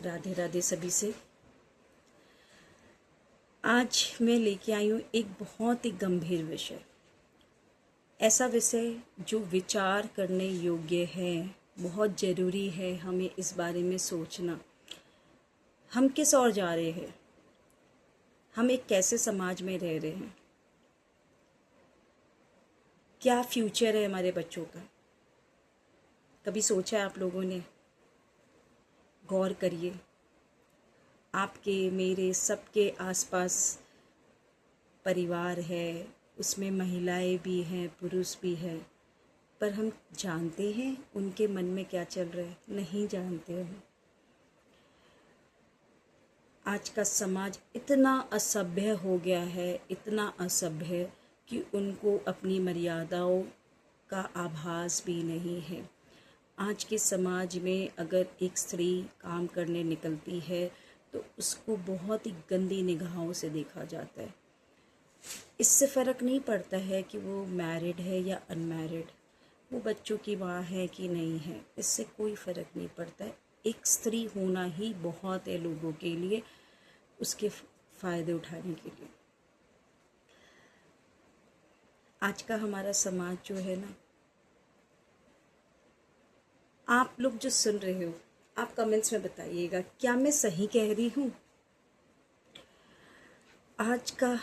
राधे राधे सभी से। आज मैं लेके आई हूँ एक बहुत ही गंभीर विषय, ऐसा विषय जो विचार करने योग्य है। बहुत ज़रूरी है हमें इस बारे में सोचना। हम किस ओर जा रहे हैं, हम एक कैसे समाज में रह रहे हैं, क्या फ्यूचर है हमारे बच्चों का। कभी सोचा है आप लोगों ने? गौर करिए। आपके मेरे सबके आसपास परिवार है, उसमें महिलाएं भी हैं, पुरुष भी हैं, पर हम जानते हैं उनके मन में क्या चल रहा है? नहीं जानते हम। आज का समाज इतना असभ्य हो गया है, इतना असभ्य कि उनको अपनी मर्यादाओं का आभास भी नहीं है। आज के समाज में अगर एक स्त्री काम करने निकलती है तो उसको बहुत ही गंदी निगाहों से देखा जाता है। इससे फ़र्क नहीं पड़ता है कि वो मैरिड है या अनमैरिड, वो बच्चों की माँ है कि नहीं है, इससे कोई फ़र्क नहीं पड़ता है। एक स्त्री होना ही बहुत है लोगों के लिए, उसके फ़ायदे उठाने के लिए। आज का हमारा समाज जो है ना, आप लोग जो सुन रहे हो, आप कमेंट्स में बताइएगा क्या मैं सही कह रही हूँ। आज का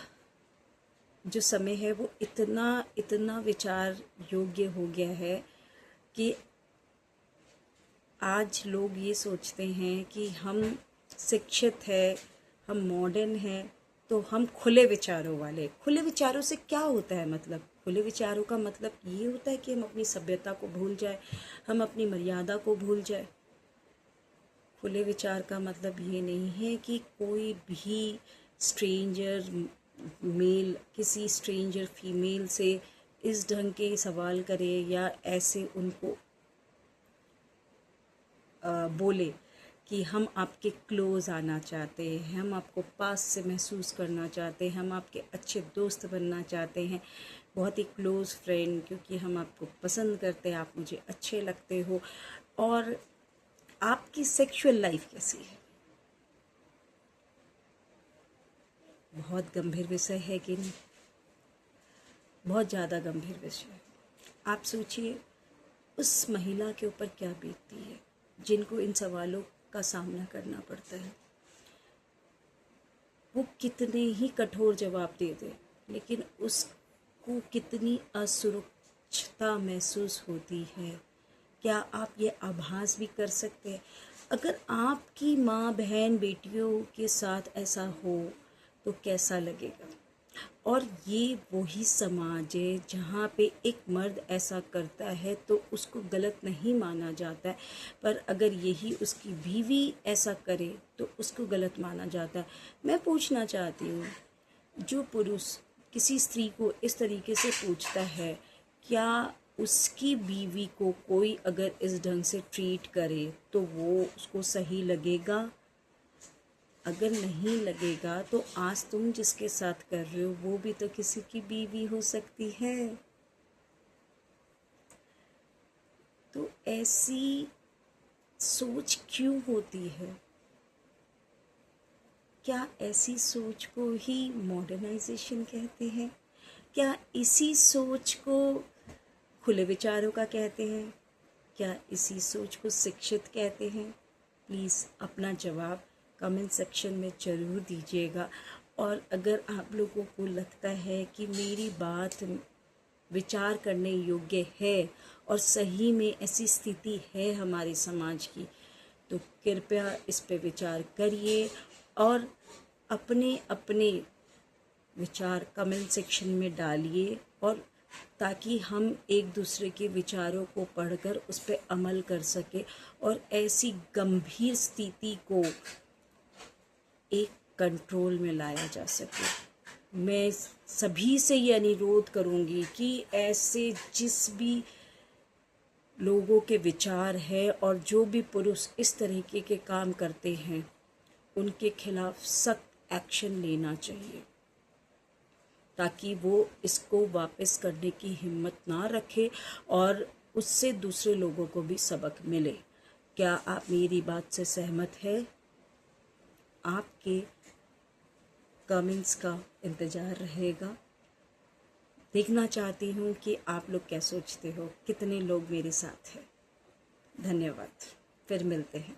जो समय है वो इतना विचार योग्य हो गया है कि आज लोग ये सोचते हैं कि हम शिक्षित है, हम मॉडर्न हैं, तो हम खुले विचारों वाले। खुले विचारों से क्या होता है? मतलब खुले विचारों का मतलब ये होता है कि हम अपनी सभ्यता को भूल जाए, हम अपनी मर्यादा को भूल जाए। खुले विचार का मतलब ये नहीं है कि कोई भी स्ट्रेंजर मेल किसी स्ट्रेंजर फीमेल से इस ढंग के सवाल करे या ऐसे उनको बोले कि हम आपके क्लोज़ आना चाहते हैं, हम आपको पास से महसूस करना चाहते हैं, हम आपके अच्छे दोस्त बनना चाहते हैं, बहुत ही क्लोज़ फ्रेंड, क्योंकि हम आपको पसंद करते हैं, आप मुझे अच्छे लगते हो। और आपकी सेक्सुअल लाइफ कैसी है? बहुत गंभीर विषय है कि नहीं? बहुत ज़्यादा गंभीर विषय है। आप सोचिए उस महिला के ऊपर क्या बीतती है जिनको इन सवालों का सामना करना पड़ता है। वो कितने ही कठोर जवाब दे दे, लेकिन उसको कितनी असुरक्षितता महसूस होती है। क्या आप ये आभास भी कर सकते हैं? अगर आपकी माँ, बहन, बेटियों के साथ ऐसा हो तो कैसा लगेगा? और ये वही समाज है जहाँ पे एक मर्द ऐसा करता है तो उसको गलत नहीं माना जाता है, पर अगर यही उसकी बीवी ऐसा करे तो उसको गलत माना जाता है। मैं पूछना चाहती हूँ, जो पुरुष किसी स्त्री को इस तरीके से पूछता है, क्या उसकी बीवी को कोई अगर इस ढंग से ट्रीट करे तो वो उसको सही लगेगा? अगर नहीं लगेगा तो आज तुम जिसके साथ कर रहे हो वो भी तो किसी की बीवी हो सकती है। तो ऐसी सोच क्यों होती है? क्या ऐसी सोच को ही मॉडर्नाइजेशन कहते हैं? क्या इसी सोच को खुले विचारों का कहते हैं? क्या इसी सोच को शिक्षित कहते हैं? प्लीज़ अपना जवाब कमेंट सेक्शन में ज़रूर दीजिएगा। और अगर आप लोगों को लगता है कि मेरी बात विचार करने योग्य है और सही में ऐसी स्थिति है हमारे समाज की, तो कृपया इस पे विचार करिए और अपने अपने विचार कमेंट सेक्शन में डालिए, और ताकि हम एक दूसरे के विचारों को पढ़कर उस पर अमल कर सके और ऐसी गंभीर स्थिति को एक कंट्रोल में लाया जा सके। मैं सभी से ये अनुरोध करूँगी कि ऐसे जिस भी लोगों के विचार है और जो भी पुरुष इस तरीके के काम करते हैं, उनके खिलाफ सख्त एक्शन लेना चाहिए, ताकि वो इसको वापस करने की हिम्मत ना रखे और उससे दूसरे लोगों को भी सबक मिले। क्या आप मेरी बात से सहमत है? आपके कमेंट्स का इंतज़ार रहेगा। देखना चाहती हूँ कि आप लोग क्या सोचते हो, कितने लोग मेरे साथ हैं। धन्यवाद, फिर मिलते हैं।